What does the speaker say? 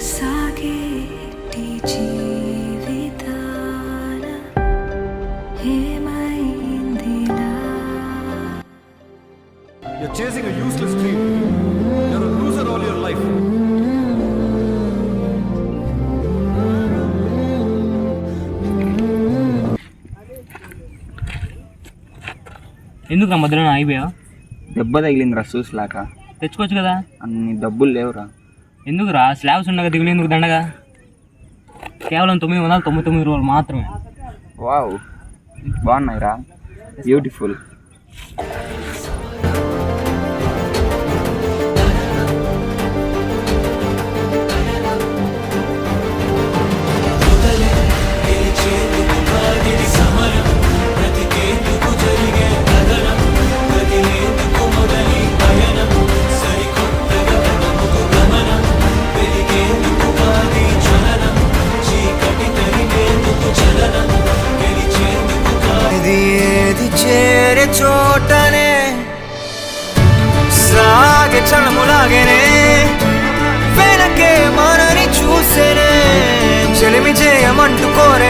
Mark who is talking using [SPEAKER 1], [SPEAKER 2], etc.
[SPEAKER 1] సాగేటి జీవితాన ఏమైందిలా?
[SPEAKER 2] You're chasing a useless dream. You're a loser all your life.
[SPEAKER 3] ఎందుకు నా మధ్యలో ఆగిపోయా?
[SPEAKER 4] దెబ్బ తగిలిందిరా చూసిలాక.
[SPEAKER 3] తెచ్చుకోవచ్చు కదా.
[SPEAKER 4] అన్ని డబ్బులు లేవురా.
[SPEAKER 3] ఎందుకురా? స్లాబ్స్ ఉండగా దిగులేందుకు దండగా? కేవలం 999 రూపాయలు మాత్రమే.
[SPEAKER 4] వావ్, బాగున్నాయిరా, బ్యూటిఫుల్.
[SPEAKER 5] ఏది చేరే చోటనే సాగే చలములాగనే వెనకే మనని చూసేనే చెలిమి చేయమంటూ కోరే